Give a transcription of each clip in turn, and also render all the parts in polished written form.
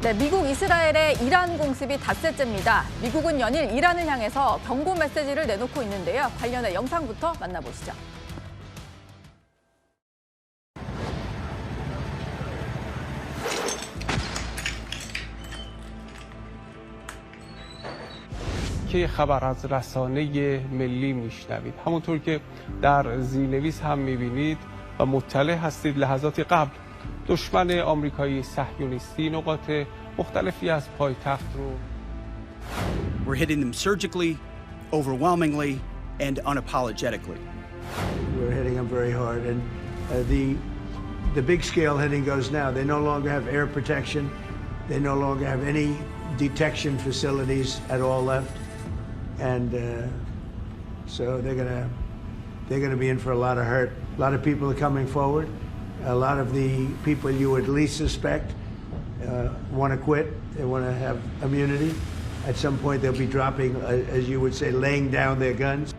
네, 미국 이스라엘의 이란 공습이 닷새째입니다. 미국은 연일 이란을 향해서 경고 메시지를 내놓고 있는데요. 관련해 영상부터 만나보시죠. که خبر از رسانه ملی میشنوید همونطور که در زیرنویس هم میبینید و مطلع هستید لحظات قبل دشمن آمریکایی صهیونیستی نقاط مختلفی از پایتخت رو We're hitting them surgically, overwhelmingly, and unapologetically. We're hitting them very hard, and the big scale hitting goes now. They no longer have air protection. They no longer have any detection facilities at all left, and so they're gonna be in for a lot of hurt. A lot of people are coming forward. A lot of the people you would least suspect want to quit. They want to have immunity. At some point, they'll be dropping, as you would say, laying down their guns.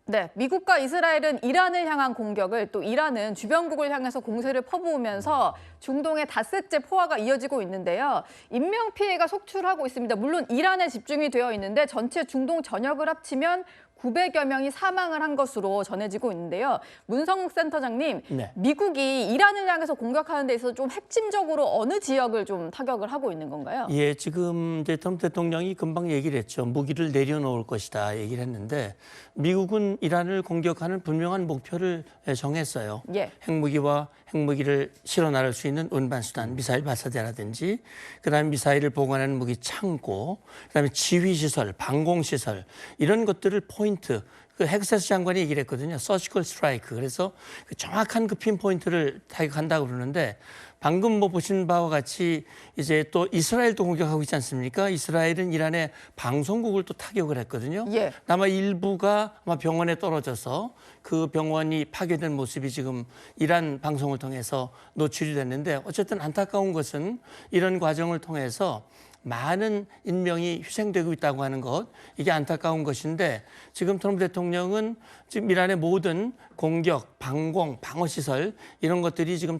네, 미국과 이스라엘은 이란을 향한 공격을, 또 이란은 주변국을 향해서 공세를 퍼부으면서 중동의 닷새째 포화가 이어지고 있는데요. 인명 피해가 속출하고 있습니다. 물론 이란에 집중이 되어 있는데 전체 중동 전역을 합치면 900여 명이 사망을 한 것으로 전해지고 있는데요. 문성욱 센터장님, 네. 미국이 이란을 향해서 공격하는 데 있어서 좀 핵심적으로 어느 지역을 좀 타격을 하고 있는 건가요? 예, 지금 이제 트럼프 대통령이 금방 얘기를 했죠. 무기를 내려놓을 것이다 얘기를 했는데 미국은 이란을 공격하는 분명한 목표를 정했어요. 예. 핵무기와 핵무기를 실어 나를 수 있는 운반 수단, 미사일 발사대라든지, 그다음에 미사일을 보관하는 무기 창고, 그다음에 지휘 시설, 방공 시설 이런 것들을 포인트. 그 헥사스 장관이 얘기를 했거든요. 서지컬 스트라이크. 그래서 그 정확한 그 핀포인트를 타격한다고 그러는데 방금 뭐 보신 바와 같이 이제 또 이스라엘도 공격하고 있지 않습니까? 이스라엘은 이란의 방송국을 또 타격을 했거든요. 예. 아마 일부가 아마 병원에 떨어져서 그 병원이 파괴된 모습이 지금 이란 방송을 통해서 노출이 됐는데 어쨌든 안타까운 것은 이런 과정을 통해서 많은 인명이 희생되고 있다고 하는 것, 이게 안타까운 것인데 지금 트럼프 대통령은 지금 이란의 모든 공격, 방공, 방어시설 이런 것들이 지금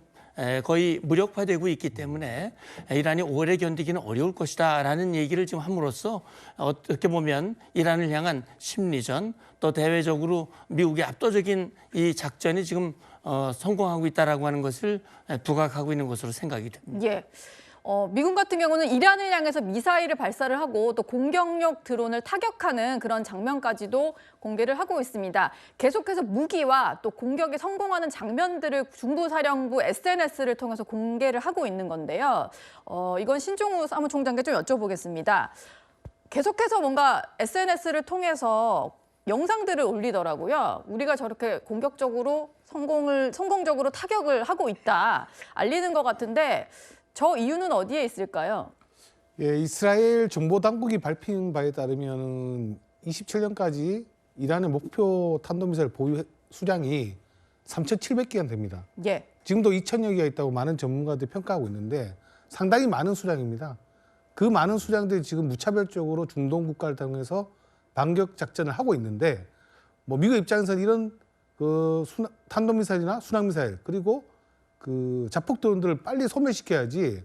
거의 무력화되고 있기 때문에 이란이 오래 견디기는 어려울 것이다라는 얘기를 지금 함으로써 어떻게 보면 이란을 향한 심리전 또 대외적으로 미국의 압도적인 이 작전이 지금 성공하고 있다라고 하는 것을 부각하고 있는 것으로 생각이 됩니다. 예. 미국 같은 경우는 이란을 향해서 미사일을 발사를 하고 또 공격용 드론을 타격하는 그런 장면까지도 공개를 하고 있습니다. 계속해서 무기와 또 공격에 성공하는 장면들을 중부사령부 SNS를 통해서 공개를 하고 있는 건데요. 이건 신종우 사무총장께 좀 여쭤보겠습니다. 계속해서 뭔가 SNS를 통해서 영상들을 올리더라고요. 우리가 저렇게 공격적으로 성공적으로 타격을 하고 있다 알리는 것 같은데 저 이유는 어디에 있을까요? 예, 이스라엘 정보당국이 밝힌 바에 따르면 27년까지 이란의 목표 탄도미사일 보유 수량이 3,700개가 됩니다. 예. 지금도 2,000여 개가 있다고 많은 전문가들이 평가하고 있는데 상당히 많은 수량입니다. 그 많은 수량들이 지금 무차별적으로 중동 국가를 통해서 반격 작전을 하고 있는데 뭐 미국 입장에서는 이런 그 탄도미사일이나 순항미사일 그리고 그 자폭 드론들을 빨리 소멸시켜야지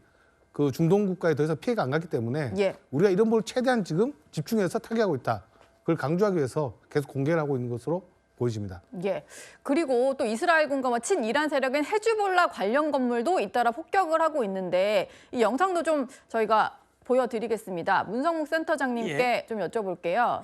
그 중동 국가에 더 이상 피해가 안 갔기 때문에 예. 우리가 이런 걸 최대한 지금 집중해서 타격하고 있다. 그걸 강조하기 위해서 계속 공개를 하고 있는 것으로 보여집니다. 예. 그리고 또 이스라엘군과 친이란 세력인 헤즈볼라 관련 건물도 잇따라 폭격을 하고 있는데 이 영상도 좀 저희가 보여드리겠습니다. 문성욱 센터장님께 좀 여쭤볼게요.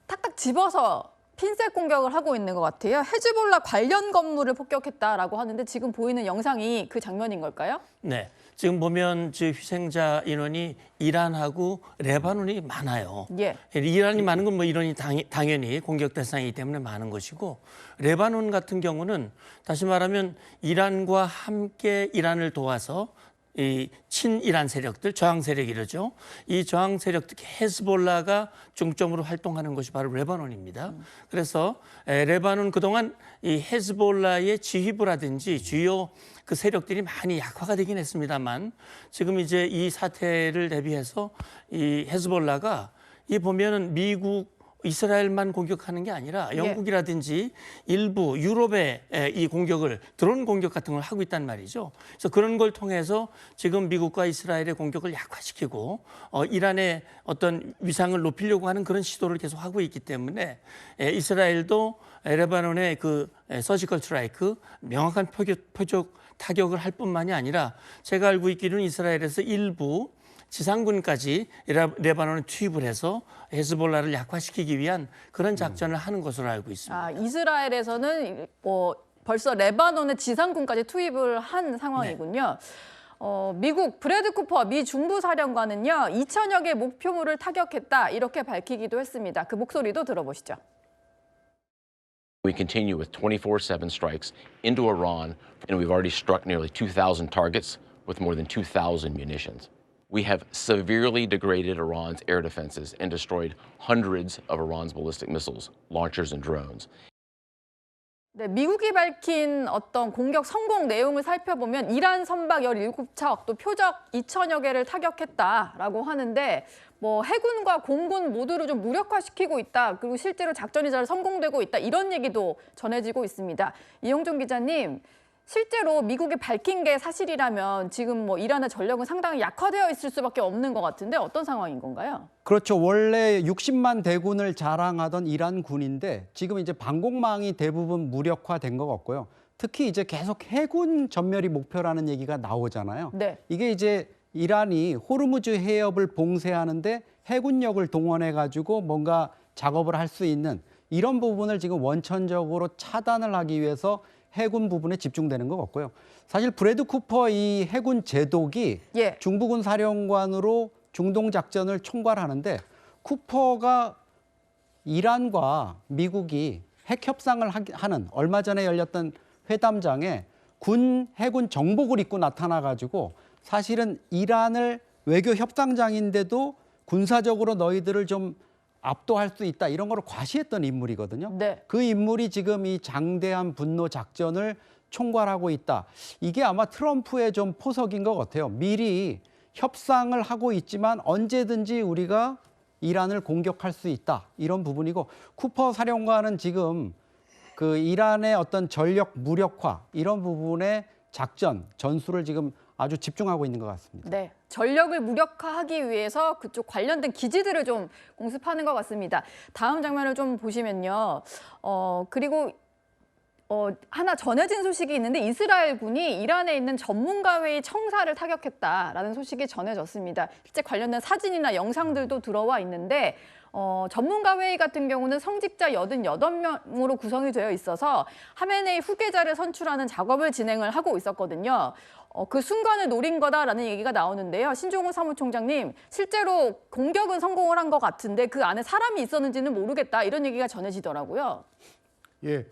탁탁 집어서 핀셋 공격을 하고 있는 것 같아요. 헤즈볼라 관련 건물을 폭격했다라고 하는데 지금 보이는 영상이 그 장면인 걸까요? 네, 지금 보면 희생자 인원이 이란하고 레바논이 많아요. 예. 이란이 많은 건 뭐 이란이 당연히 공격 대상이기 때문에 많은 것이고 레바논 같은 경우는 다시 말하면 이란과 함께 이란을 도와서 이 친이란 세력들, 저항 세력이죠. 이 저항 세력, 특히 헤즈볼라가 중점으로 활동하는 것이 바로 레바논입니다. 그래서 레바논 그동안 이 헤즈볼라의 지휘부라든지 주요 그 세력들이 많이 약화가 되긴 했습니다만 지금 이제 이 사태를 대비해서 이 헤즈볼라가 이 보면은 미국 이스라엘만 공격하는 게 아니라 영국이라든지 일부 유럽의 이 공격을 드론 공격 같은 걸 하고 있단 말이죠. 그래서 그런 걸 통해서 지금 미국과 이스라엘의 공격을 약화시키고 이란의 어떤 위상을 높이려고 하는 그런 시도를 계속 하고 있기 때문에 이스라엘도 레바논의 그 서지컬 스트라이크 명확한 표적 타격을 할 뿐만이 아니라 제가 알고 있기로는 이스라엘에서 일부 지상군까지 레바논에 투입을 해서 헤즈볼라를 약화시키기 위한 그런 작전을 하는 것으로 알고 있습니다. 이스라엘에서는 벌써 레바논의 지상군까지 투입을 한 상황이군요. 미국 브래드 쿠퍼 미 중부사령관은요, 2,000여 개 목표물을 타격했다 이렇게 밝히기도 했습니다. 그 목소리도 들어보시죠. We continue with 24/7 strikes into Iran, and we've already struck nearly 2,000 targets with more than 2,000 munitions. We have severely degraded Iran's air defenses and destroyed hundreds of Iran's ballistic missiles, launchers, and drones. 네, 미국이 밝힌 어떤 공격 성공 내용을 살펴보면 이란 선박 17척, 또 표적 2,000여 개를 타격했다라고 하는데 해군과 공군 모두를 좀 무력화시키고 있다. 그리고 실제로 작전이 잘 성공되고 있다. 이런 얘기도 전해지고 있습니다. 이영종 기자님, 실제로 미국이 밝힌 게 사실이라면 지금 이란의 전력은 상당히 약화되어 있을 수밖에 없는 것 같은데 어떤 상황인 건가요? 그렇죠. 원래 60만 대군을 자랑하던 이란 군인데 지금 이제 방공망이 대부분 무력화된 것 같고요. 특히 이제 계속 해군 전멸이 목표라는 얘기가 나오잖아요. 네. 이게 이제 이란이 호르무즈 해협을 봉쇄하는데 해군력을 동원해가지고 뭔가 작업을 할 수 있는 이런 부분을 지금 원천적으로 차단을 하기 위해서 해군 부분에 집중되는 것 같고요. 사실 브래드 쿠퍼 이 해군 제독이 중부군 사령관으로 중동 작전을 총괄하는데 쿠퍼가 이란과 미국이 핵 협상을 하는 얼마 전에 열렸던 회담장에 해군 정복을 입고 나타나가지고 사실은 이란을 외교 협상장인데도 군사적으로 너희들을 좀 압도할 수 있다 이런 거를 과시했던 인물이거든요. 네. 그 인물이 지금 이 장대한 분노 작전을 총괄하고 있다. 이게 아마 트럼프의 좀 포석인 것 같아요. 미리 협상을 하고 있지만 언제든지 우리가 이란을 공격할 수 있다. 이런 부분이고 쿠퍼 사령관은 지금 그 이란의 어떤 전력 무력화 이런 부분의 작전, 전술을 지금 아주 집중하고 있는 것 같습니다. 네, 전력을 무력화하기 위해서 그쪽 관련된 기지들을 좀 공습하는 것 같습니다. 다음 장면을 좀 보시면요. 그리고 하나 전해진 소식이 있는데 이스라엘군이 이란에 있는 전문가회의 청사를 타격했다라는 소식이 전해졌습니다. 실제 관련된 사진이나 영상들도 들어와 있는데 전문가회의 같은 경우는 성직자 88명으로 구성이 되어 있어서 하메네이 후계자를 선출하는 작업을 진행을 하고 있었거든요. 그 순간을 노린 거다라는 얘기가 나오는데요. 신종호 사무총장님, 실제로 공격은 성공을 한 것 같은데 그 안에 사람이 있었는지는 모르겠다 이런 얘기가 전해지더라고요. 예,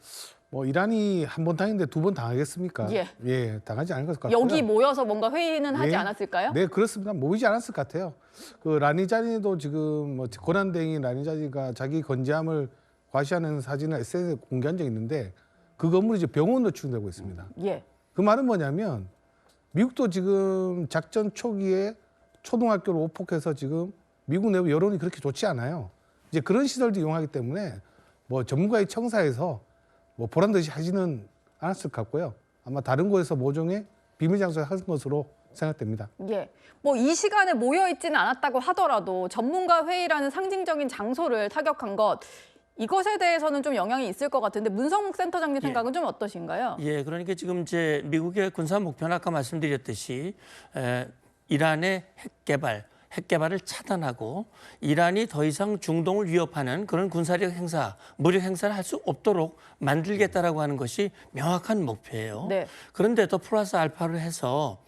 이란이 한 번 당했는데 두 번 당하겠습니까? 예, 당하지 않을 것 같고요. 여기 모여서 뭔가 회의는 하지 않았을까요? 네, 그렇습니다. 모이지 않았을 것 같아요. 그 라니자니도 지금 고난대행인 라니자니가 자기 건재함을 과시하는 사진을 SNS에 공개한 적이 있는데 그 건물이 이제 병원으로 추정되고 있습니다. 예. 그 말은 뭐냐면 미국도 지금 작전 초기에 초등학교를 오폭해서 지금 미국 내부 여론이 그렇게 좋지 않아요. 이제 그런 시설도 이용하기 때문에 전문가의 청사에서 보란 듯이 하지는 않았을 것 같고요. 아마 다른 곳에서 모종의 비밀 장소에 한 것으로 생각됩니다. 예. 이 시간에 모여 있지는 않았다고 하더라도 전문가 회의라는 상징적인 장소를 타격한 것 이것에 대해서는 좀 영향이 있을 것 같은데 문성욱 센터장님 생각은 좀 어떠신가요? 예, 그러니까 지금 이제 미국의 군사 목표는 아까 말씀드렸듯이 이란의 핵 개발을 차단하고 이란이 더 이상 중동을 위협하는 그런 군사력 행사, 무력 행사를 할 수 없도록 만들겠다라고 하는 것이 명확한 목표예요. 네. 그런데 더 플러스 알파를 해서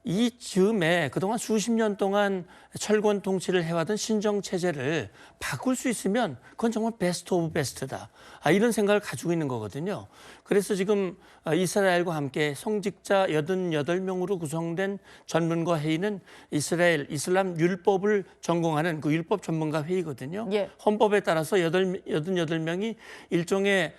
이 즈음에 그동안 수십 년 동안 철권 통치를 해왔던 신정 체제를 바꿀 수 있으면 그건 정말 베스트 오브 베스트다. 이런 생각을 가지고 있는 거거든요. 그래서 지금 이스라엘과 함께 성직자 88명으로 구성된 전문가 회의는 이슬람 율법을 전공하는 그 율법 전문가 회의거든요. 예. 헌법에 따라서 88명이 일종의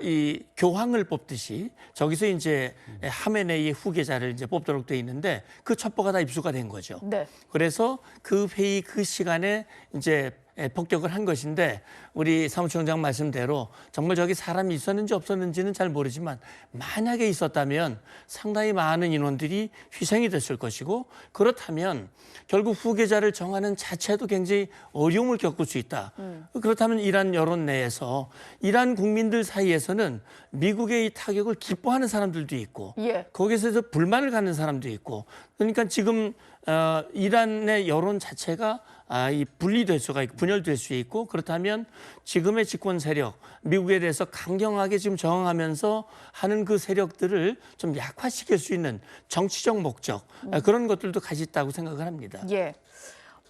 이 교황을 뽑듯이 저기서 이제 하메네이의 후계자를 이제 뽑도록 돼 있는데 그 첩보가 다 입수가 된 거죠. 네. 그래서 그 회의 그 시간에 이제 폭격을 한 것인데 우리 사무총장 말씀대로 정말 저기 사람이 있었는지 없었는지는 잘 모르지만 만약에 있었다면 상당히 많은 인원들이 희생이 됐을 것이고 그렇다면 결국 후계자를 정하는 자체도 굉장히 어려움을 겪을 수 있다. 그렇다면 이란 여론 내에서 이란 국민들 사이에서는 미국의 이 타격을 기뻐하는 사람들도 있고 예. 거기서 불만을 갖는 사람도 있고 그러니까 지금 이란의 여론 자체가 이 분리될 수가 있고 분열될 수 있고 그렇다면 지금의 집권 세력 미국에 대해서 강경하게 지금 저항하면서 하는 그 세력들을 좀 약화시킬 수 있는 정치적 목적 그런 것들도 가지 있다고 생각을 합니다. 예.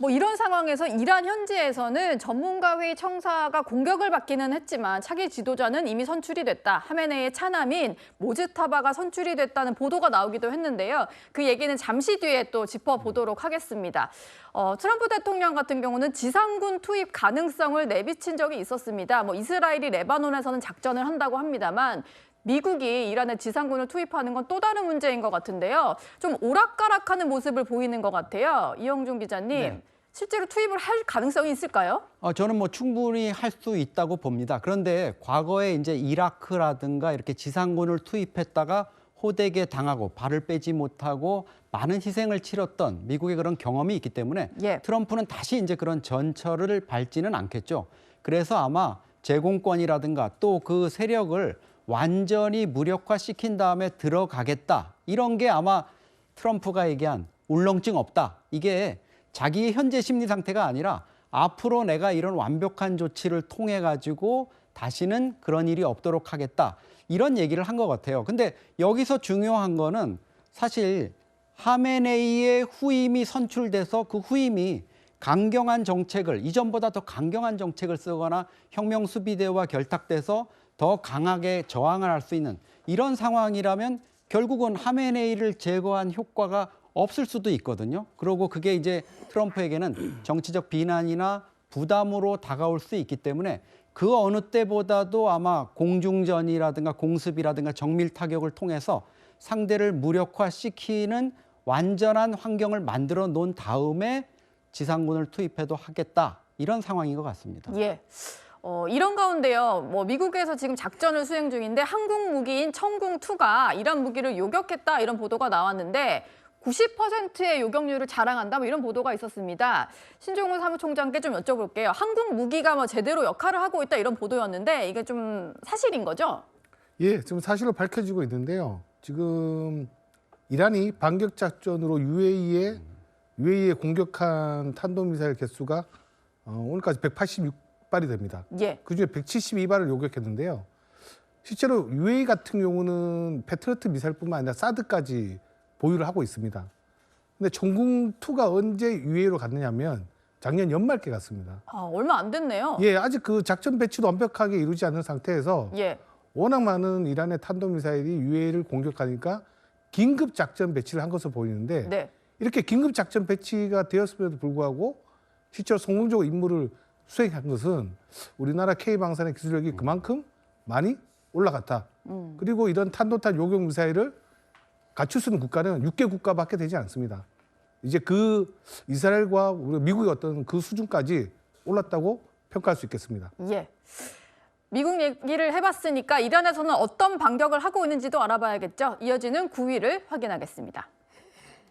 뭐 이런 상황에서 이란 현지에서는 전문가 회의 청사가 공격을 받기는 했지만 차기 지도자는 이미 선출이 됐다. 하메네이의 차남인 모즈타바가 선출이 됐다는 보도가 나오기도 했는데요. 그 얘기는 잠시 뒤에 또 짚어보도록 하겠습니다. 트럼프 대통령 같은 경우는 지상군 투입 가능성을 내비친 적이 있었습니다. 뭐 이스라엘이 레바논에서는 작전을 한다고 합니다만 미국이 이란에 지상군을 투입하는 건 또 다른 문제인 것 같은데요. 좀 오락가락하는 모습을 보이는 것 같아요. 이영준 기자님, 네. 실제로 투입을 할 가능성이 있을까요? 저는 뭐 충분히 할 수 있다고 봅니다. 그런데 과거에 이제 이라크라든가 이렇게 지상군을 투입했다가 호되게 당하고 발을 빼지 못하고 많은 희생을 치렀던 미국의 그런 경험이 있기 때문에 예. 트럼프는 다시 이제 그런 전철을 밟지는 않겠죠. 그래서 아마 제공권이라든가 또 그 세력을 완전히 무력화시킨 다음에 들어가겠다. 이런 게 아마 트럼프가 얘기한 울렁증 없다. 이게 자기의 현재 심리 상태가 아니라 앞으로 내가 이런 완벽한 조치를 통해 가지고 다시는 그런 일이 없도록 하겠다. 이런 얘기를 한 것 같아요. 근데 여기서 중요한 거는 사실 하메네이의 후임이 선출돼서 그 후임이 강경한 정책을 이전보다 더 강경한 정책을 쓰거나 혁명 수비대와 결탁돼서 더 강하게 저항을 할 수 있는 이런 상황이라면 결국은 하메네이를 제거한 효과가 없을 수도 있거든요. 그리고 그게 이제 트럼프에게는 정치적 비난이나 부담으로 다가올 수 있기 때문에 그 어느 때보다도 아마 공중전이라든가 공습이라든가 정밀 타격을 통해서 상대를 무력화시키는 완전한 환경을 만들어 놓은 다음에 지상군을 투입해도 하겠다. 이런 상황인 것 같습니다. 예. 이런 가운데요, 뭐 미국에서 지금 작전을 수행 중인데 한국 무기인 청궁2가 이란 무기를 요격했다 이런 보도가 나왔는데 90%의 요격률을 자랑한다 뭐 이런 보도가 있었습니다. 신종훈 사무총장께 좀 여쭤볼게요. 한국 무기가 뭐 제대로 역할을 하고 있다 이런 보도였는데 이게 좀 사실인 거죠? 예, 지금 사실로 밝혀지고 있는데요. 지금 이란이 반격 작전으로 UAE에 공격한 탄도미사일 개수가 오늘까지 186발이 됩니다. 예. 그중에 172발을 요격했는데요. 실제로 UAE 같은 경우는 패트리어트 미사일뿐만 아니라 사드까지 보유를 하고 있습니다. 근데 청궁2가 언제 UAE로 갔느냐면 작년 연말께 갔습니다. 얼마 안 됐네요. 예, 아직 그 작전 배치도 완벽하게 이루지 않은 상태에서 예. 워낙 많은 이란의 탄도미사일이 UAE를 공격하니까 긴급 작전 배치를 한 것으로 보이는데 네. 이렇게 긴급 작전 배치가 되었음에도 불구하고 실제로 성공적으로 임무를 수행한 것은 우리나라 K방산의 기술력이 그만큼 많이 올라갔다. 그리고 이런 탄도탄 요격 미사일을 갖출 수 있는 국가는 6개 국가밖에 되지 않습니다. 이제 그 이스라엘과 우리 미국의 어떤 그 수준까지 올랐다고 평가할 수 있겠습니다. 예. 미국 얘기를 해봤으니까 이란에서는 어떤 반격을 하고 있는지도 알아봐야겠죠. 이어지는 9위를 확인하겠습니다.